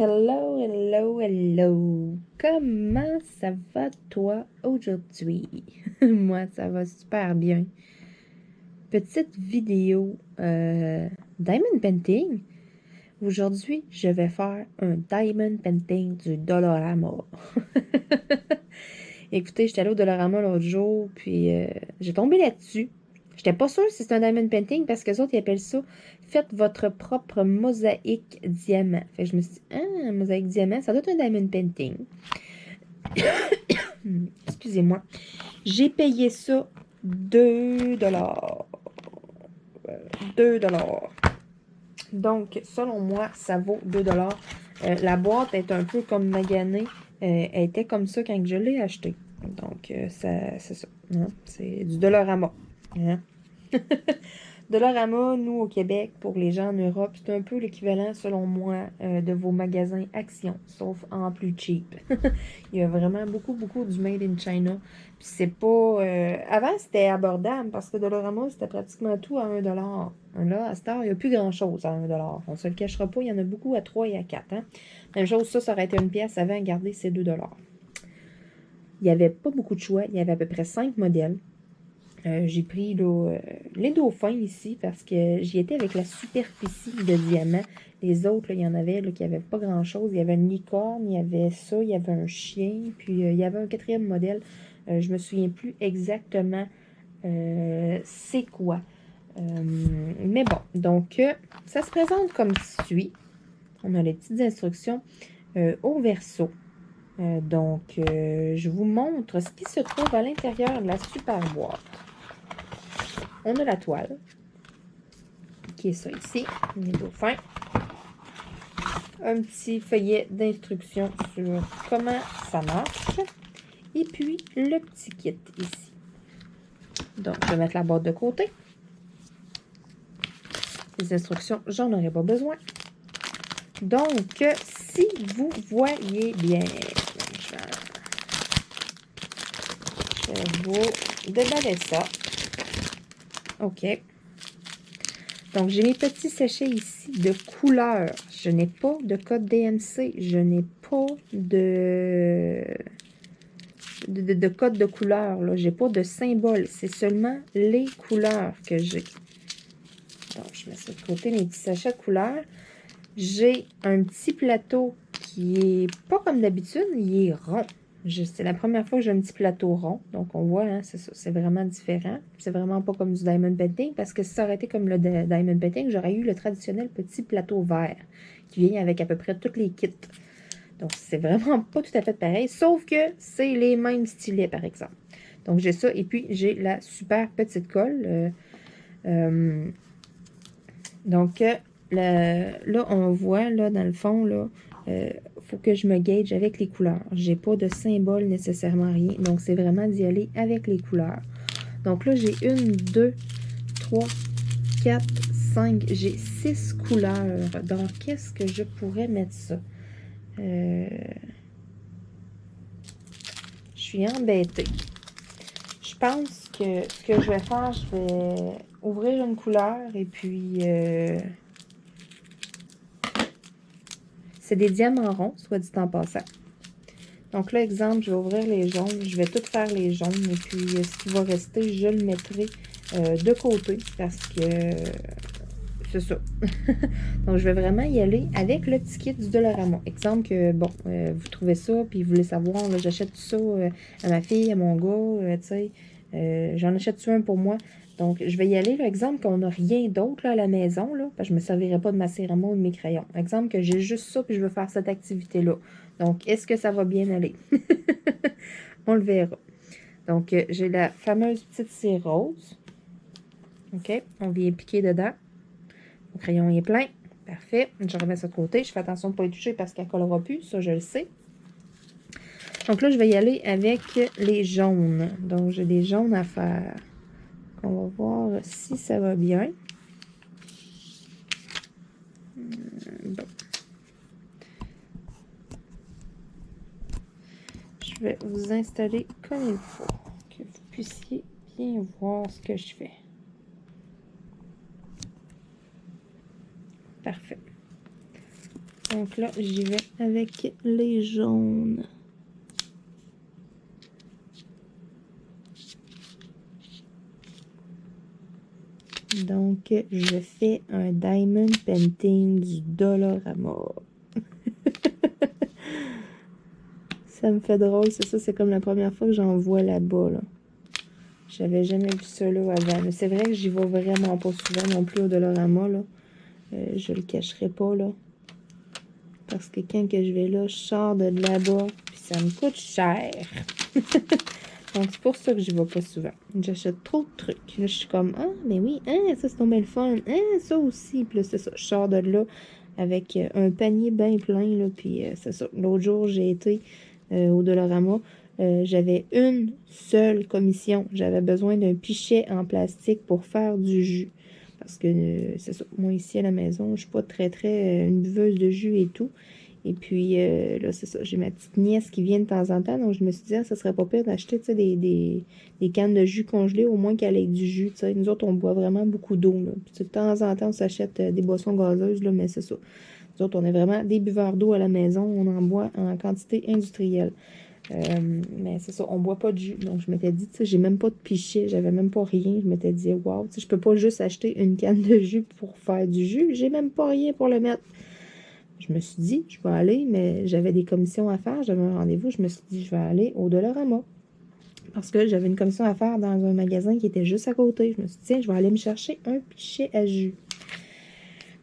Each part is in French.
Hello, hello, hello. Comment ça va toi aujourd'hui? Moi, ça va super bien. Petite vidéo Diamond Painting. Aujourd'hui, je vais faire un Diamond Painting du Dollarama. Écoutez, j'étais allée au Dollarama l'autre jour, puis j'ai tombé là-dessus. J'étais pas sûre si c'est un Diamond Painting parce que les autres, ils appellent ça « Faites votre propre mosaïque diamant ». Fait que je me suis dit « Ah, mosaïque diamant, ça doit être un Diamond Painting. » Excusez-moi. J'ai payé ça 2 $. 2 $. Donc, selon moi, ça vaut 2 $. La boîte est un peu comme maganée. Elle était comme ça quand je l'ai acheté. Donc, c'est ça. Hein? C'est du Dollarama. Hein? Dollarama, nous, au Québec, pour les gens en Europe, c'est un peu l'équivalent, selon moi, de vos magasins Action, sauf en plus cheap. Il y a vraiment beaucoup, beaucoup du Made in China. Puis c'est pas... avant, c'était abordable, parce que Dollarama, c'était pratiquement tout à 1 $. Là, à cette heure, il n'y a plus grand-chose à 1 $. On ne se le cachera pas, il y en a beaucoup à 3 et à 4. Hein? Même chose, ça aurait été une pièce avant, garder ces 2 $. Il n'y avait pas beaucoup de choix. Il y avait à peu près 5 modèles. J'ai pris là, les dauphins ici parce que j'y étais avec la superficie de diamant. Les autres, là, il y en avait là, qui n'avaient pas grand-chose. Il y avait une licorne, il y avait ça, il y avait un chien, puis il y avait un quatrième modèle. Je me souviens plus exactement c'est quoi. Mais bon, donc ça se présente comme suit. On a les petites instructions au verso. Je vous montre ce qui se trouve à l'intérieur de la super boîte. On a la toile, qui est ça ici, les dauphins. Un petit feuillet d'instructions sur comment ça marche. Et puis, le petit kit ici. Donc, je vais mettre la boîte de côté. Les instructions, j'en aurai pas besoin. Donc, si vous voyez bien, je vais vous déballer ça. OK. Donc, j'ai mes petits sachets ici de couleurs. Je n'ai pas de code DMC. Je n'ai pas de code de couleur. Je n'ai pas de symbole. C'est seulement les couleurs que j'ai. Donc, je mets ça de côté, mes petits sachets de couleurs. J'ai un petit plateau qui est pas comme d'habitude. Il est rond. C'est la première fois que j'ai un petit plateau rond. Donc, on voit, hein, c'est ça. C'est vraiment différent. C'est vraiment pas comme du Diamond Painting. Parce que si ça aurait été comme le Diamond Painting, j'aurais eu le traditionnel petit plateau vert qui vient avec à peu près tous les kits. Donc, c'est vraiment pas tout à fait pareil. Sauf que c'est les mêmes stylets, par exemple. Donc, j'ai ça. Et puis, j'ai la super petite colle. Là, on voit, là, dans le fond, là, faut que je me gauge avec les couleurs. J'ai pas de symbole nécessairement, rien. Donc, c'est vraiment d'y aller avec les couleurs. Donc là, j'ai 1, 2, 3, 4, 5. J'ai 6 couleurs. Donc, qu'est-ce que je pourrais mettre ça? Je suis embêtée. Je pense que ce que je vais faire, je vais ouvrir une couleur et puis... c'est des diamants ronds, soit dit en passant. Donc là, exemple, je vais ouvrir les jaunes. Je vais tout faire les jaunes. Et puis, ce qui va rester, je le mettrai de côté parce que c'est ça. Donc, je vais vraiment y aller avec le petit kit du Dollarama. Exemple que, bon, vous trouvez ça, puis vous voulez savoir, j'achète ça à ma fille, à mon gars, tu sais. J'en achète-tu un pour moi? Donc, je vais y aller. Exemple qu'on n'a rien d'autre à la maison, là, parce que je ne me servirai pas de ma céramo ou de mes crayons. Exemple que j'ai juste ça, puis je veux faire cette activité-là. Donc, est-ce que ça va bien aller? On le verra. Donc, j'ai la fameuse petite cire rose. OK? On vient piquer dedans. Le crayon est plein. Parfait. Je remets ça de côté. Je fais attention de ne pas y toucher parce qu'elle ne collera plus. Ça, je le sais. Donc là, je vais y aller avec les jaunes. Donc, j'ai des jaunes à faire. On va voir si ça va bien. Bon. Je vais vous installer comme il faut. Que vous puissiez bien voir ce que je fais. Parfait. Donc là, j'y vais avec les jaunes. Donc, je fais un Diamond Painting du Dollarama. Ça me fait drôle, c'est ça, c'est comme la première fois que j'en vois là-bas, là. J'avais jamais vu ça là avant. Mais c'est vrai que j'y vais vraiment pas souvent non plus au Dollarama, là. Je le cacherai pas, là. Parce que quand que je vais là, je sors de là-bas, puis ça me coûte cher. Donc, c'est pour ça que j'y vais pas souvent. J'achète trop de trucs. Là, je suis comme, ah, mais oui, hein, ça, c'est tombé le fun. Hein, ça aussi. Puis là, c'est ça. Je sors de là avec un panier bien plein, là. Puis c'est ça. L'autre jour, j'ai été au Dollarama. J'avais une seule commission. J'avais besoin d'un pichet en plastique pour faire du jus. Parce que, c'est ça, moi, ici, à la maison, je suis pas très une buveuse de jus et tout. Et puis, là, c'est ça, j'ai ma petite nièce qui vient de temps en temps, donc je me suis dit, ah, ça serait pas pire d'acheter, tu sais, des cannes de jus congelées, au moins qu'elle ait du jus, tu sais. Nous autres, on boit vraiment beaucoup d'eau, là. Puis, de temps en temps, on s'achète des boissons gazeuses, là, mais c'est ça. Nous autres, on est vraiment des buveurs d'eau à la maison, on en boit en quantité industrielle. Mais c'est ça, on boit pas de jus. Donc, je m'étais dit, tu sais, j'ai même pas de pichet, j'avais même pas rien. Je m'étais dit, waouh, tu sais, je peux pas juste acheter une canne de jus pour faire du jus. J'ai même pas rien pour le mettre. Je me suis dit, je vais aller, mais j'avais des commissions à faire, j'avais un rendez-vous. Je me suis dit, je vais aller au Dollarama. Parce que j'avais une commission à faire dans un magasin qui était juste à côté. Je me suis dit, tiens, je vais aller me chercher un pichet à jus.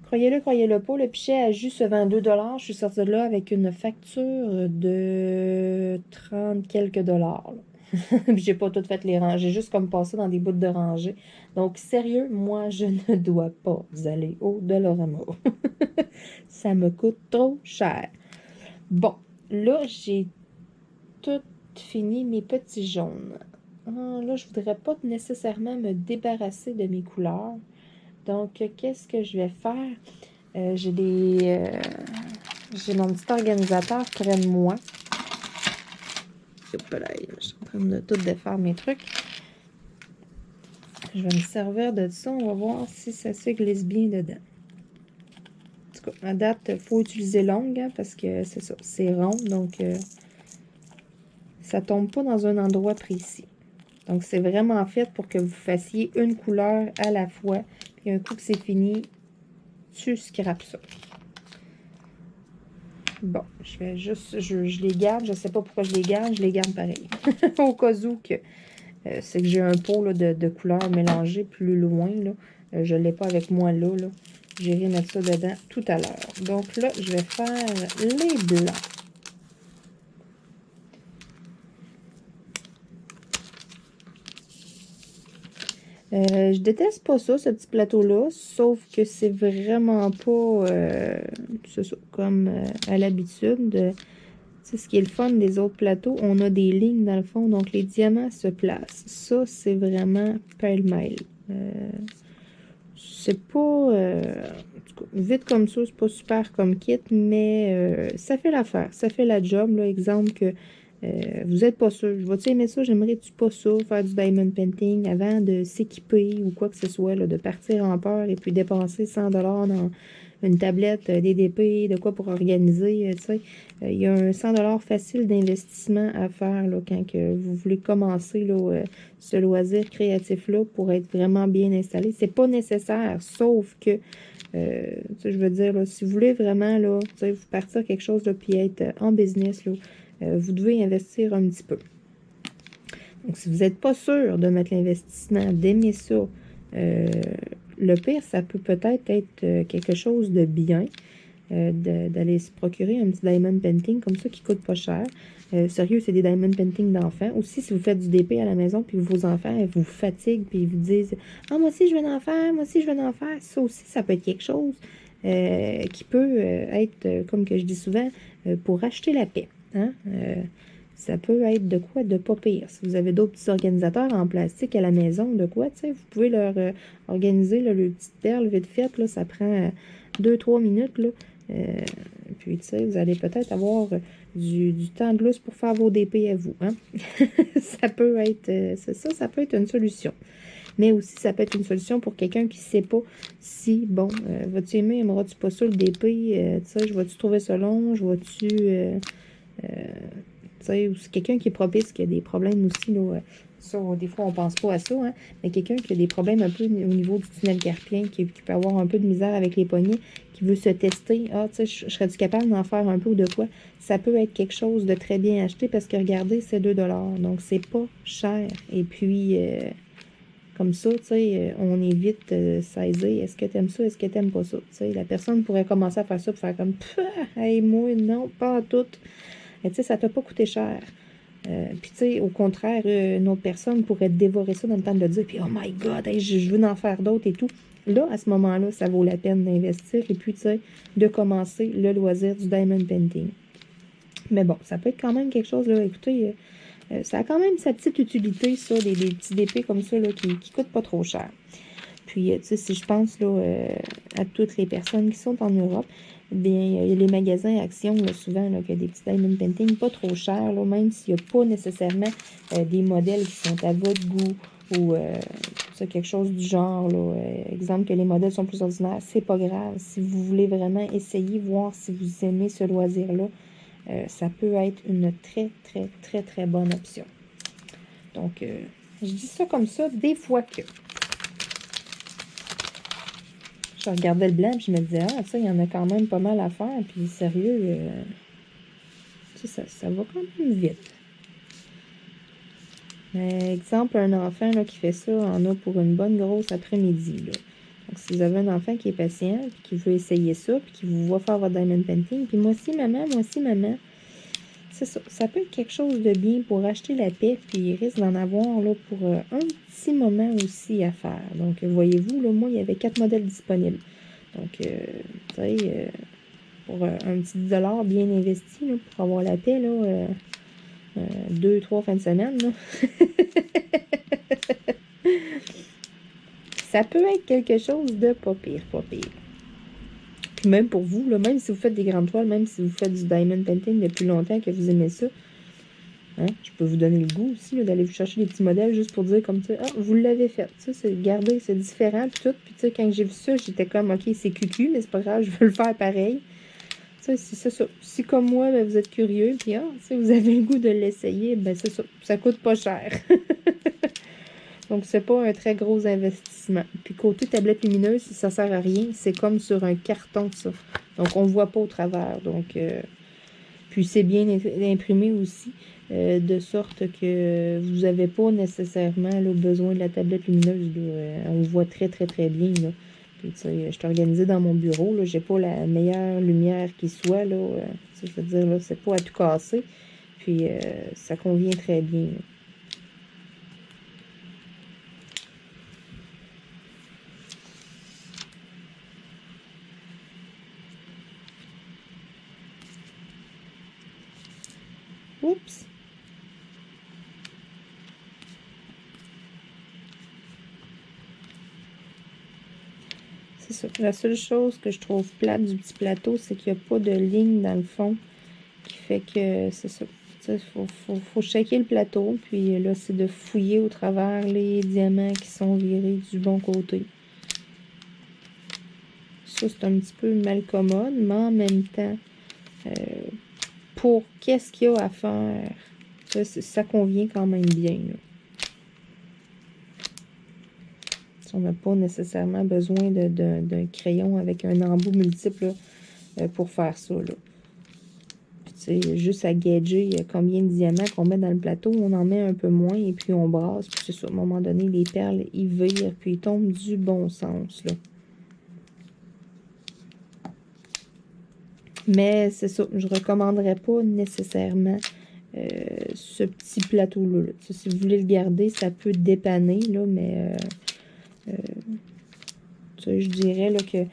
Croyez-le pas, le pichet à jus se vend 2 $. Je suis sortie de là avec une facture de 30 quelques dollars. Puis j'ai pas tout fait les rangées, j'ai juste comme passé dans des bouts de rangée. Donc, sérieux, moi, je ne dois pas aller au Dollarama. Ça me coûte trop cher. Bon, là, j'ai tout fini mes petits jaunes. Là, je voudrais pas nécessairement me débarrasser de mes couleurs. Donc, qu'est-ce que je vais faire? J'ai mon petit organisateur près de moi. Je suis en train de tout défaire mes trucs. Je vais me servir de ça. On va voir si ça se glisse bien dedans. En tout cas, à date, il faut utiliser l'ongle, hein, parce que c'est ça, c'est rond. Donc, ça tombe pas dans un endroit précis. Donc, c'est vraiment fait pour que vous fassiez une couleur à la fois. Puis, un coup que c'est fini, tu scrapes ça. Bon, je vais juste, je les garde. Je sais pas pourquoi je les garde pareil. Au cas où que c'est que j'ai un pot là, de couleurs mélangées plus loin. Là. Je ne l'ai pas avec moi là. J'irai mettre ça dedans tout à l'heure. Donc là, je vais faire les blancs. Je déteste pas ça, ce petit plateau-là, sauf que c'est vraiment pas c'est ça, comme à l'habitude. C'est ce qui est le fun des autres plateaux. On a des lignes dans le fond, donc les diamants se placent. Ça, c'est vraiment pêle-mêle. C'est pas... vite comme ça, c'est pas super comme kit, mais ça fait l'affaire. Ça fait la job. Là, exemple que vous n'êtes pas sûr. Je vais-tu aimer ça? J'aimerais-tu pas ça? Faire du diamond painting avant de s'équiper ou quoi que ce soit, là, de partir en peur et puis dépenser 100 $ dans une tablette, DDP, de quoi pour organiser, tu sais. Il y a un 100 $ facile d'investissement à faire là, quand que vous voulez commencer là, ce loisir créatif-là pour être vraiment bien installé. C'est pas nécessaire, sauf que, je veux dire, là, si vous voulez vraiment là, vous partir quelque chose là, puis être en business, là, vous devez investir un petit peu. Donc, si vous n'êtes pas sûr de mettre l'investissement, d'aimer ça, le pire, ça peut peut-être être quelque chose de bien, d'aller se procurer un petit diamond painting comme ça qui coûte pas cher. Sérieux, c'est des diamond painting d'enfants. Aussi, si vous faites du DP à la maison, puis vos enfants vous fatiguent, puis ils vous disent « Ah, moi aussi, je veux en faire, moi aussi, je veux en faire. » Ça aussi, ça peut être quelque chose qui peut être, comme que je dis souvent, pour acheter la paix. Hein? Ça peut être de quoi de pas pire. Si vous avez d'autres petits organisateurs en plastique à la maison, de quoi, tu sais, vous pouvez leur organiser là, le petit perle vite fait. Là, ça prend 2-3 minutes. Là. Puis, tu sais, vous allez peut-être avoir du temps de lousse pour faire vos DP à vous. Hein? Ça peut être, c'est ça, ça peut être une solution. Mais aussi, ça peut être une solution pour quelqu'un qui ne sait pas si, bon, vas-tu aimer, aimeras-tu pas ça, le DP, tu sais, je vais-tu trouver ça long, je vais-tu... tu sais, ou c'est quelqu'un qui est propice, qui a des problèmes aussi, là, ça, des fois, on pense pas à ça, hein, mais quelqu'un qui a des problèmes un peu au niveau du tunnel carpien, qui peut avoir un peu de misère avec les poignets, qui veut se tester, ah, tu sais, je serais-tu capable d'en faire un peu ou de quoi? Ça peut être quelque chose de très bien acheté, parce que, regardez, c'est 2 $, donc c'est pas cher. Et puis, comme ça, tu sais, on évite saisir. Est-ce que t'aimes ça? Est-ce que t'aimes pas ça? Tu sais, la personne pourrait commencer à faire ça, pour faire comme, hey, moi, non, pas en tout. Tu sais, ça t'a pas coûté cher. Puis, tu sais, au contraire, une autre personne pourrait dévorer ça dans le temps de le dire, puis, oh my God, hey, je veux en faire d'autres et tout. Là, à ce moment-là, ça vaut la peine d'investir et puis, tu sais, de commencer le loisir du diamond painting. Mais bon, ça peut être quand même quelque chose, là, écoutez, ça a quand même sa petite utilité, ça, des petits DP comme ça, là, qui ne coûtent pas trop cher. Puis, tu sais, si je pense là, à toutes les personnes qui sont en Europe, bien, il y a les magasins Action, là, souvent, là, qui a des petits diamond painting pas trop chers, là, même s'il n'y a pas nécessairement des modèles qui sont à votre goût ou quelque chose du genre. Là, exemple que les modèles sont plus ordinaires, c'est pas grave. Si vous voulez vraiment essayer, voir si vous aimez ce loisir-là, ça peut être une très, très, très, très bonne option. Donc, je dis ça comme ça, des fois que... Je regardais le blanc, puis je me disais, ah, ça, il y en a quand même pas mal à faire, puis sérieux, tu sais, ça va quand même vite. Exemple, un enfant là, qui fait ça en a pour une bonne grosse après-midi. Donc, si vous avez un enfant qui est patient, puis qui veut essayer ça, puis qui vous voit faire votre diamond painting, puis moi aussi, maman, c'est ça. Ça peut être quelque chose de bien pour acheter la paix, puis il risque d'en avoir là, pour un petit moment aussi à faire. Donc, voyez-vous, là, moi, il y avait 4 modèles disponibles. Donc, tu sais, pour un petit 10 $ bien investi, là, pour avoir la paix, là, 2-3 fins de semaine, là. Ça peut être quelque chose de pas pire, pas pire. Puis même pour vous, là, même si vous faites des grandes toiles, même si vous faites du diamond painting depuis longtemps que vous aimez ça, hein, je peux vous donner le goût aussi d'aller vous chercher des petits modèles juste pour dire comme ça, ah, vous l'avez fait. Ça, c'est, regardez, c'est différent, puis tout. Puis tu sais, quand j'ai vu ça, j'étais comme, ok, c'est cucu, mais c'est pas grave, je veux le faire pareil. Tu sais, c'est ça. Si comme moi, ben, vous êtes curieux, puis ah, si vous avez le goût de l'essayer, ben c'est ça. Ça coûte pas cher. Donc, c'est pas un très gros investissement. Puis, côté tablette lumineuse, ça sert à rien. C'est comme sur un carton, ça. Donc, on ne voit pas au travers. Donc, puis, c'est bien imprimé aussi, de sorte que vous n'avez pas nécessairement là, besoin de la tablette lumineuse. On voit très, très, très bien. Là. Puis, tu sais, je suis organisée dans mon bureau. Je n'ai pas la meilleure lumière qui soit. Là, je veux dire, là, c'est pas à tout casser. Puis, ça convient très bien. Là. Oups! C'est ça. La seule chose que je trouve plate du petit plateau, c'est qu'il n'y a pas de ligne dans le fond qui fait que c'est ça. Il faut shaker le plateau, puis là, c'est de fouiller au travers les diamants qui sont virés du bon côté. Ça, c'est un petit peu mal commode, mais en même temps, pour qu'est-ce qu'il y a à faire, ça convient quand même bien. Là. On n'a pas nécessairement besoin d'un crayon avec un embout multiple là, pour faire ça. Là. C'est juste à gager combien de diamants qu'on met dans le plateau. On en met un peu moins et puis on brasse. Puis c'est ça, à un moment donné, les perles, ils virent puis ils tombent du bon sens. Là. Mais c'est ça, je ne recommanderais pas nécessairement ce petit plateau-là. Là. Si vous voulez le garder, ça peut dépanner, là, mais je dirais là, que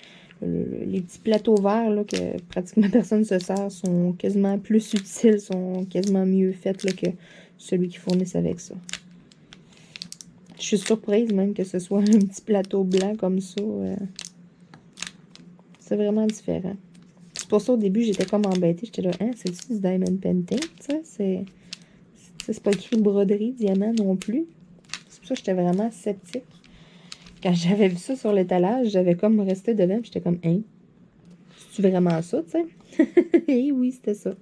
les petits plateaux verts là, que pratiquement personne ne se sert sont quasiment plus utiles, sont quasiment mieux faits là, que celui qui fournissent avec ça. Je suis surprise même que ce soit un petit plateau blanc comme ça. C'est vraiment différent. C'est pour ça au début j'étais comme embêtée. J'étais là, hein, c'est-tu du diamond painting? C'est pas écrit broderie, diamant non plus. C'est pour ça que j'étais vraiment sceptique. Quand j'avais vu ça sur l'étalage, j'avais comme resté devant, j'étais comme, hein, c'est-tu vraiment ça, tu sais? Et oui, c'était ça.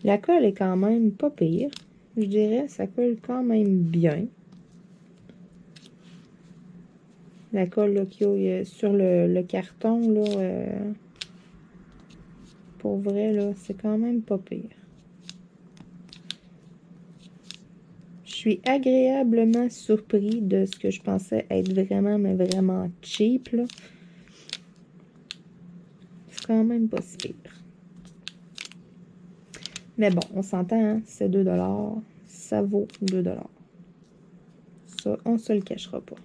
La colle est quand même pas pire. Je dirais, ça colle quand même bien. La colle qu'il y a sur le carton, là, pour vrai, là, c'est quand même pas pire. Je suis agréablement surpris de ce que je pensais être vraiment, mais vraiment cheap, là. C'est quand même pas si pire. Mais bon, on s'entend, hein, c'est 2 $. Ça vaut 2 $. Ça, on se le cachera pas.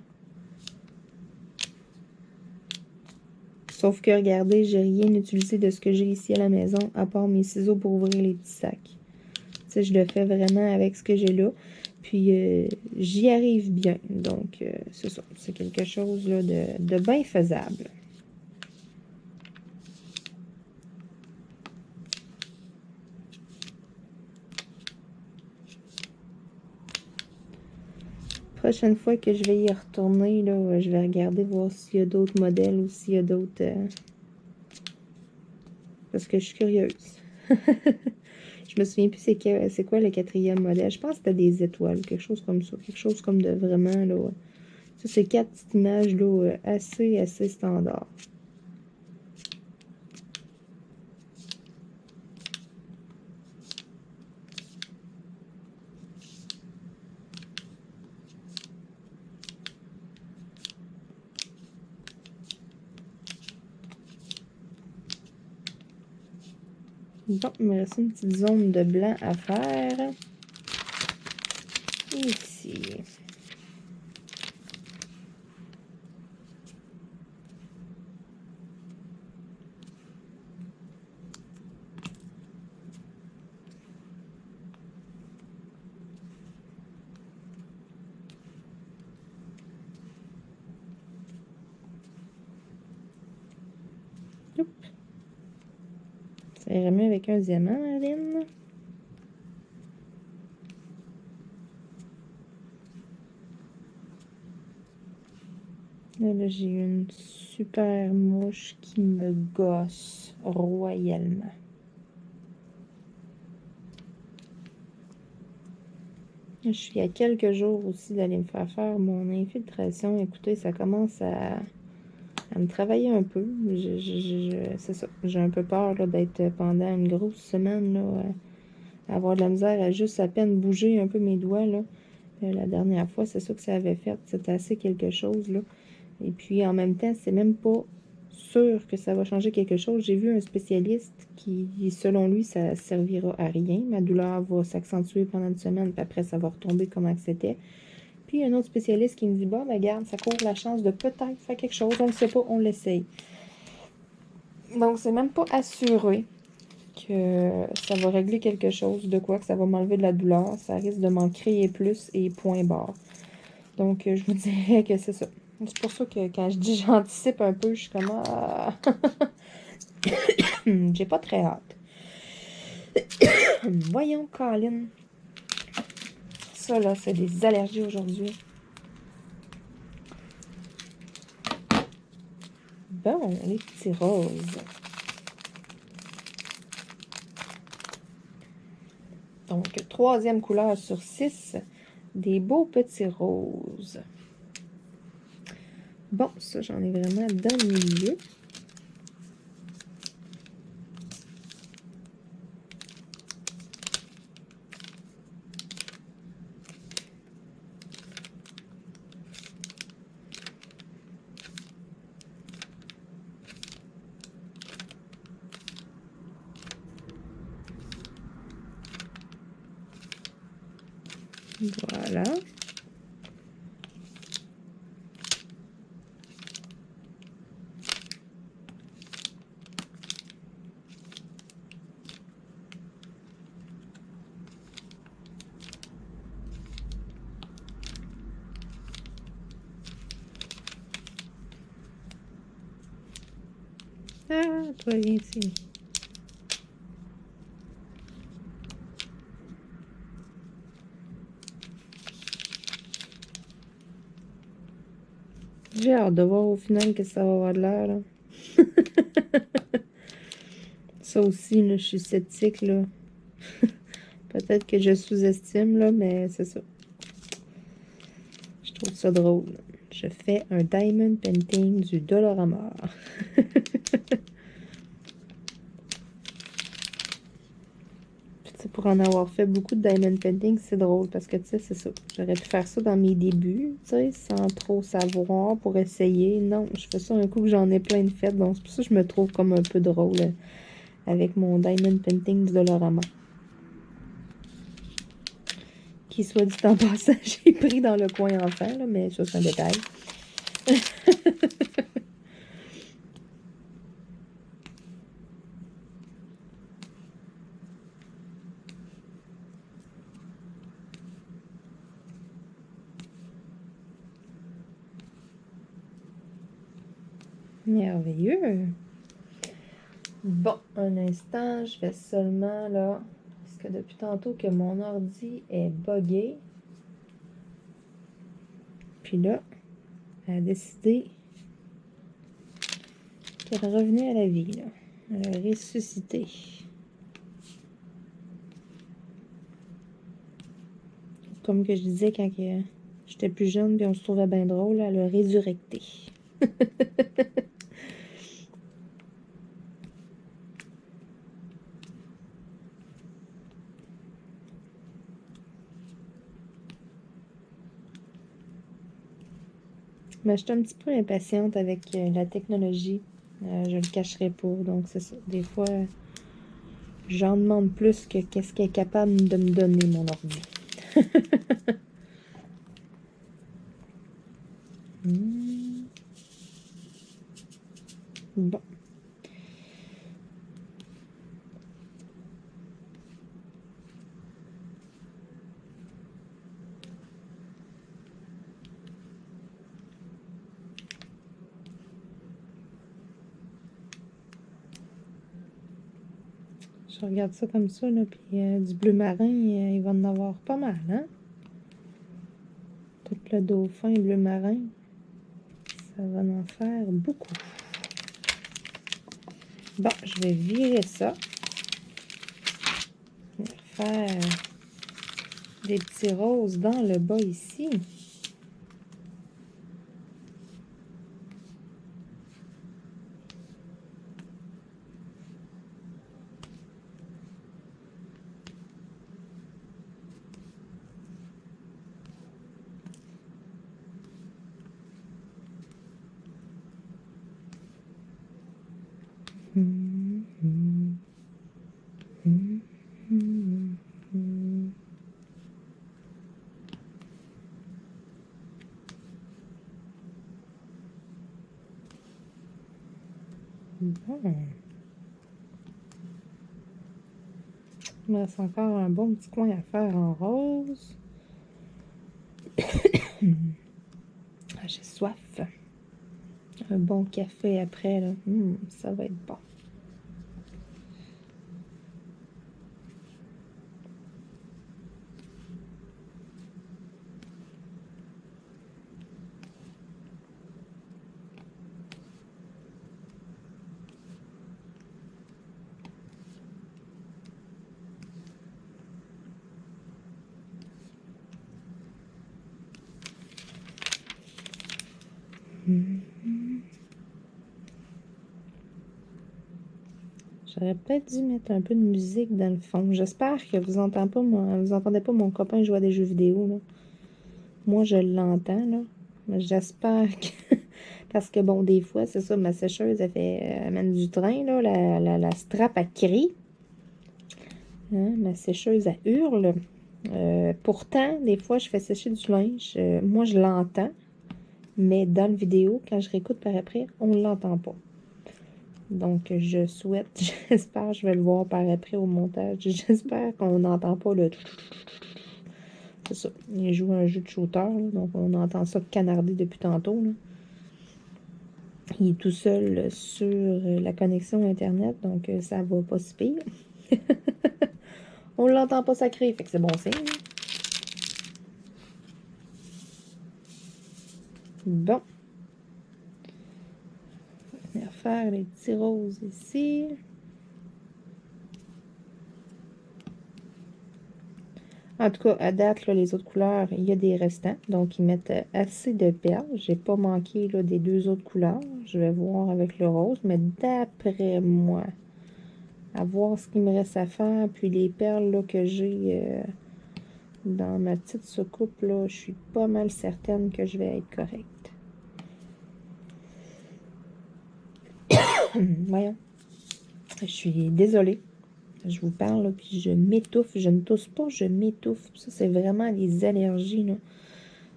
Sauf que, regardez, j'ai rien utilisé de ce que j'ai ici à la maison, à part mes ciseaux pour ouvrir les petits sacs. Tu sais, je le fais vraiment avec ce que j'ai là. Puis, j'y arrive bien. Donc, c'est ça. C'est quelque chose là, de bien faisable. Prochaine fois que je vais y retourner, là, je vais regarder voir s'il y a d'autres modèles ou s'il y a d'autres... Parce que je suis curieuse. Je me souviens plus c'est quoi le 4e modèle. Je pense que c'était des étoiles, quelque chose comme ça. Quelque chose comme de vraiment, là... Ça, c'est 4 petites images, là, assez standard. Bon, il me reste une petite zone de blanc à faire. Ici. Oups. Ça irait mieux avec un diamant, Aline. Là, j'ai une super mouche qui me gosse royalement. Je suis à quelques jours aussi d'aller me faire mon infiltration. Écoutez, ça commence à me travailler un peu. C'est ça. J'ai un peu peur d'être pendant une grosse semaine, là, à avoir de la misère à juste à peine bouger un peu mes doigts, là. La dernière fois, c'est ça que ça avait fait. C'était assez quelque chose, là. Et puis, en même temps, c'est même pas sûr que ça va changer quelque chose. J'ai vu un spécialiste qui, selon lui, ça servira à rien. Ma douleur va s'accentuer pendant une semaine, puis après, ça va retomber comme c'était. Puis, un autre spécialiste qui me dit, bon, ben, regarde, ça court la chance de peut-être faire quelque chose. On ne sait pas, on l'essaye. Donc, c'est même pas assuré que ça va régler quelque chose, de quoi, que ça va m'enlever de la douleur. Ça risque de m'en créer plus et point barre. Donc, je vous dirais que c'est ça. C'est pour ça que quand je dis j'anticipe un peu, je suis comme... Ah. J'ai pas très hâte. Voyons, Colin. Ça, là, c'est des allergies aujourd'hui. Bon, les petits roses. Donc, 3e couleur sur 6. Des beaux petits roses. Bon, ça, j'en ai vraiment dans le milieu. Voilà. toi, viens ici. J'ai hâte de voir au final que ça va avoir de l'air, là. Ça aussi, là, je suis sceptique, là. Peut-être que je sous-estime, là, mais c'est ça. Je trouve ça drôle. Je fais un diamond painting du Dollarama. Pour en avoir fait beaucoup de diamond painting, c'est drôle parce que, tu sais, c'est ça. J'aurais pu faire ça dans mes débuts, tu sais, sans trop savoir pour essayer. Non, je fais ça un coup que j'en ai plein de fêtes. Donc, c'est pour ça que je me trouve comme un peu drôle avec mon diamond painting du Dollarama. Qui, soit dit en passant, j'ai pris dans le coin enfant, là, mais ça, c'est un détail. Merveilleux. Bon, un instant, je vais seulement, là, parce que depuis tantôt que mon ordi est buggé. Puis là, elle a décidé qu'elle revenait à la vie, là. Elle a ressuscité. Comme que je disais quand j'étais plus jeune, puis on se trouvait bien drôle, elle a résurrecté. Mais je suis un petit peu impatiente avec la technologie. Je le cacherai pas. Donc, c'est ça. Des fois, j'en demande plus que qu'est-ce qu'elle est capable de me donner, mon ordi. Bon. Je regarde ça comme ça, là, puis du bleu marin, il va en avoir pas mal, hein? Tout le dauphin bleu marin, ça va en faire beaucoup. Bon, je vais virer ça. Je vais faire des petits roses dans le bas ici. Bon. Il me reste encore un bon petit coin à faire en rose. Ah, j'ai soif. Un bon café après, là. Ça va être bon. J'aurais peut-être dû mettre un peu de musique dans le fond. J'espère que vous entendez pas mon copain jouer à des jeux vidéo, là. Moi, je l'entends, là. Mais j'espère que... Parce que, bon, des fois, c'est ça, ma sécheuse, elle amène du train, là. La strap, elle crie. Hein? Ma sécheuse, elle hurle. Pourtant, des fois, je fais sécher du linge. Moi, je l'entends. Mais dans le vidéo, quand je réécoute par après, on ne l'entend pas. Donc, je souhaite, j'espère, je vais le voir par après au montage. J'espère qu'on n'entend pas le... C'est ça, il joue un jeu de shooter, là, donc on entend ça canarder depuis tantôt. Là. Il est tout seul sur la connexion Internet, donc ça va pas si pire. On l'entend pas sacrer, fait que c'est bon signe. Bon. On va faire les petits roses ici. En tout cas, à date, là, les autres couleurs, il y a des restants. Donc, ils mettent assez de perles. J'ai pas manqué là, des deux autres couleurs. Je vais voir avec le rose. Mais d'après moi, à voir ce qu'il me reste à faire. Puis les perles là, que j'ai dans ma petite soucoupe, là, je suis pas mal certaine que je vais être correcte. Voyons. Je suis désolée. Je vous parle, là, puis je m'étouffe. Je ne tousse pas, je m'étouffe. Ça, c'est vraiment les allergies, là.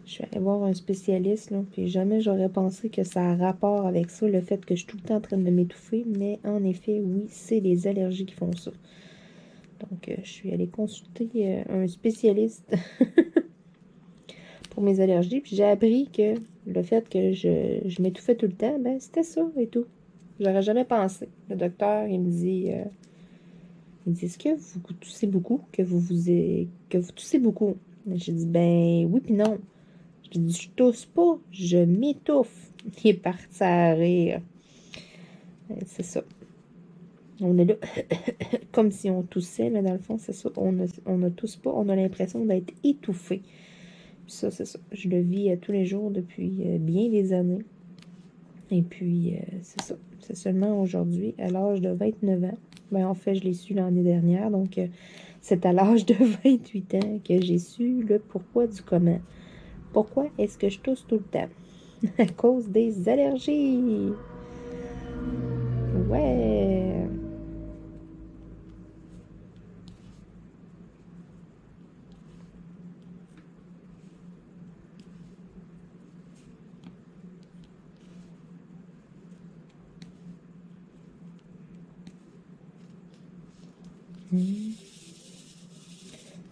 Je suis allée voir un spécialiste, là, puis jamais j'aurais pensé que ça a rapport avec ça, le fait que je suis tout le temps en train de m'étouffer. Mais en effet, oui, c'est les allergies qui font ça. Donc, je suis allée consulter un spécialiste pour mes allergies. Puis j'ai appris que le fait que je m'étouffais tout le temps, ben c'était ça et tout. J'aurais jamais pensé. Le docteur, il me dit... Ils disent que vous toussez beaucoup, que vous toussez beaucoup. J'ai dit, ben oui puis non. Je dis, je tousse pas, je m'étouffe. Il est parti à rire. C'est ça. On est là, comme si on toussait, mais dans le fond, c'est ça. On ne tousse pas, on a l'impression d'être étouffé. Puis ça, c'est ça. Je le vis tous les jours depuis bien des années. Et puis, c'est ça. C'est seulement aujourd'hui, à l'âge de 29 ans. Ben, en fait, je l'ai su l'année dernière. Donc, c'est à l'âge de 28 ans que j'ai su le pourquoi du comment. Pourquoi est-ce que je tousse tout le temps? À cause des allergies. Ouais.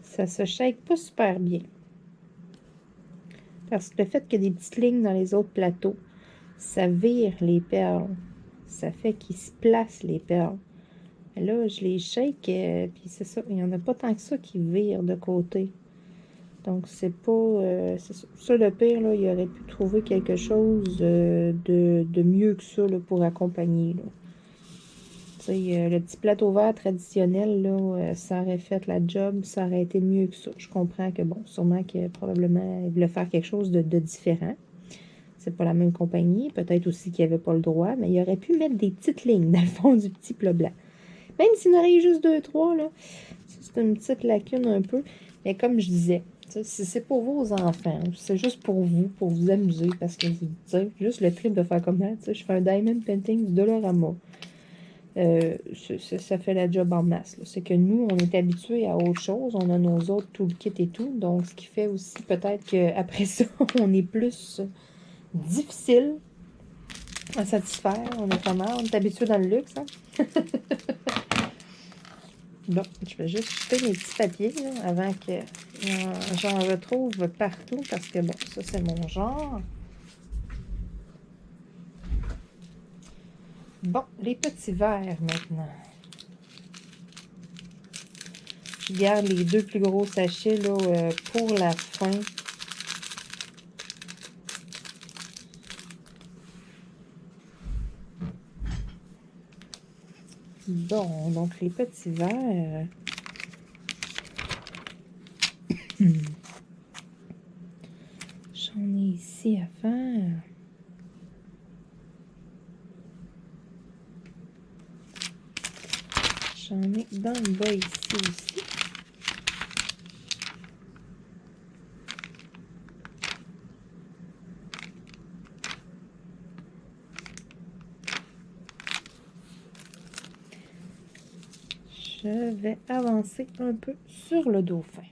Ça se shake pas super bien. Parce que le fait qu'il y ait des petites lignes dans les autres plateaux, ça vire les perles. Ça fait qu'ils se placent les perles. Et là, je les shake, puis c'est ça. Il n'y en a pas tant que ça qui virent de côté. Donc, c'est pas... c'est ça. Ça, le pire, là, il aurait pu trouver quelque chose de mieux que ça là, pour accompagner. Là. Le petit plateau vert traditionnel, là, ça aurait fait la job, ça aurait été mieux que ça. Je comprends que, bon, sûrement que probablement, il voulait faire quelque chose de différent. C'est pas la même compagnie. Peut-être aussi qu'il n'y avait pas le droit, mais il aurait pu mettre des petites lignes dans le fond du petit plat blanc. Même s'il y en aurait eu juste 2-3, là, c'est une petite lacune un peu. Mais comme je disais, si c'est pour vos enfants, c'est juste pour vous amuser, parce que vous dites, juste le trip de faire comme ça, je fais un diamond painting du Dollarama. Ça fait la job en masse. C'est que nous, on est habitués à autre chose. On a nos autres toolkits et tout. Donc, ce qui fait aussi peut-être qu'après ça, on est plus difficile à satisfaire. On est habitué dans le luxe. Hein? Bon, je vais juste jeter mes petits papiers là, avant que j'en retrouve partout. Parce que, bon, ça, c'est mon genre. Bon, les petits verres maintenant. Je garde les deux plus gros sachets là, pour la fin. Bon, donc les petits verres. J'en ai ici à faire. J'en ai dans le bas ici aussi. Je vais avancer un peu sur le dauphin.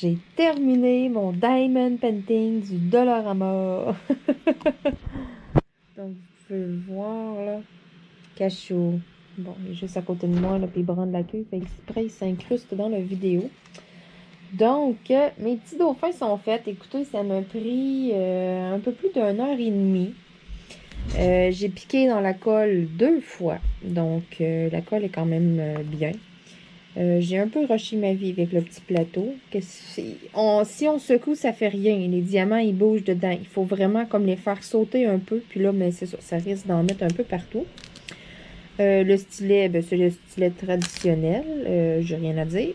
j'ai terminé mon Diamond Painting du Dollarama. Donc, vous pouvez le voir, là. Cachot. Bon, il est juste à côté de moi, là, puis il branle la queue. Fait exprès, il s'incruste dans la vidéo. Donc, mes petits dauphins sont faits. Écoutez, ça m'a pris un peu plus d'1 heure et demie. J'ai piqué dans la colle 2 fois. Donc, la colle est quand même bien. J'ai un peu rushé ma vie avec le petit plateau. Si on secoue, ça fait rien. Les diamants, ils bougent dedans. Il faut vraiment comme les faire sauter un peu. Puis là, mais c'est ça risque d'en mettre un peu partout. Le stylet, ben, c'est le stylet traditionnel. J'ai rien à dire.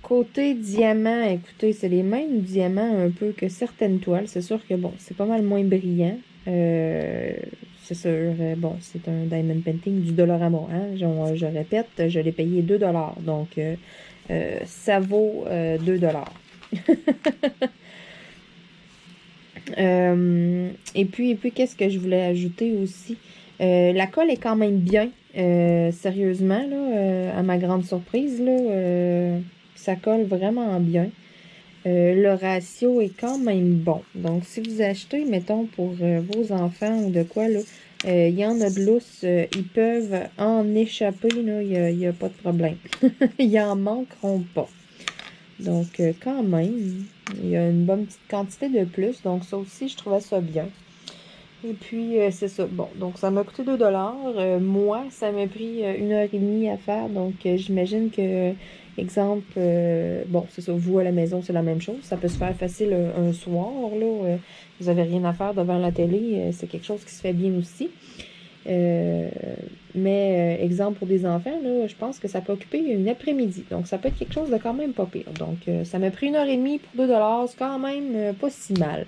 Côté diamant, écoutez, c'est les mêmes diamants un peu que certaines toiles. C'est sûr que, bon, c'est pas mal moins brillant. C'est sûr, bon, c'est un Diamond Painting du Dollarama, hein? Je répète, je l'ai payé 2 $. Donc, ça vaut 2 $. Et puis qu'est-ce que je voulais ajouter aussi? La colle est quand même bien. Sérieusement, là, à ma grande surprise, là, ça colle vraiment bien. Le ratio est quand même bon. Donc, si vous achetez, mettons, pour vos enfants ou de quoi, là, il y en a de lousse, ils peuvent en échapper, là, il n'y a pas de problème. Ils en manqueront pas. Donc, quand même, il y a une bonne petite quantité de plus. Donc, ça aussi, je trouvais ça bien. Et puis, c'est ça. Bon, donc ça m'a coûté 2 $. Moi, ça m'a pris 1 heure et demie à faire. Donc, j'imagine que, exemple, bon, c'est ça, vous à la maison, c'est la même chose. Ça peut se faire facile un soir, là. Vous n'avez rien à faire devant la télé. C'est quelque chose qui se fait bien aussi. Mais, exemple, pour des enfants, là, je pense que ça peut occuper une après-midi. Donc, ça peut être quelque chose de quand même pas pire. Donc, ça m'a pris 1 heure et demie pour 2 $. C'est quand même pas si mal.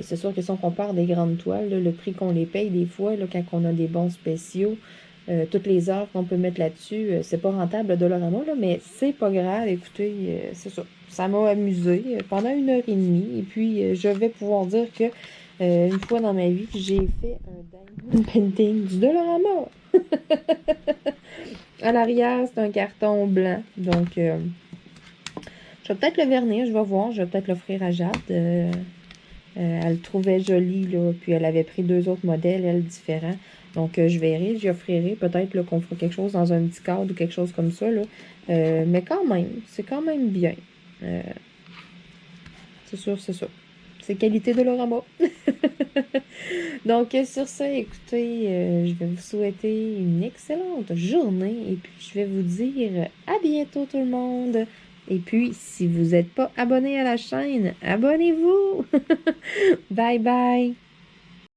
C'est sûr que si on compare des grandes toiles, là, le prix qu'on les paye des fois, là, quand on a des bons spéciaux, toutes les heures qu'on peut mettre là-dessus, c'est pas rentable le Dollarama, là, mais c'est pas grave. Écoutez, c'est ça. Ça m'a amusé pendant 1 heure et demie. Et puis, je vais pouvoir dire que une fois dans ma vie, j'ai fait un diamond painting du Dollarama. À l'arrière, c'est un carton blanc. Donc, je vais peut-être le vernir, je vais voir. Je vais peut-être l'offrir à Jade. Elle le trouvait joli, là, puis elle avait pris 2 autres modèles, elle, différents. Donc, je verrai, j'y offrirai. Peut-être qu'on fera quelque chose dans un petit cadre ou quelque chose comme ça, là. Mais quand même, c'est quand même bien. C'est sûr, c'est ça. C'est qualité de Dollarama. Donc, sur ça, écoutez, je vais vous souhaiter une excellente journée. Et puis, je vais vous dire à bientôt tout le monde. Et puis, si vous n'êtes pas abonné à la chaîne, abonnez-vous. Bye bye.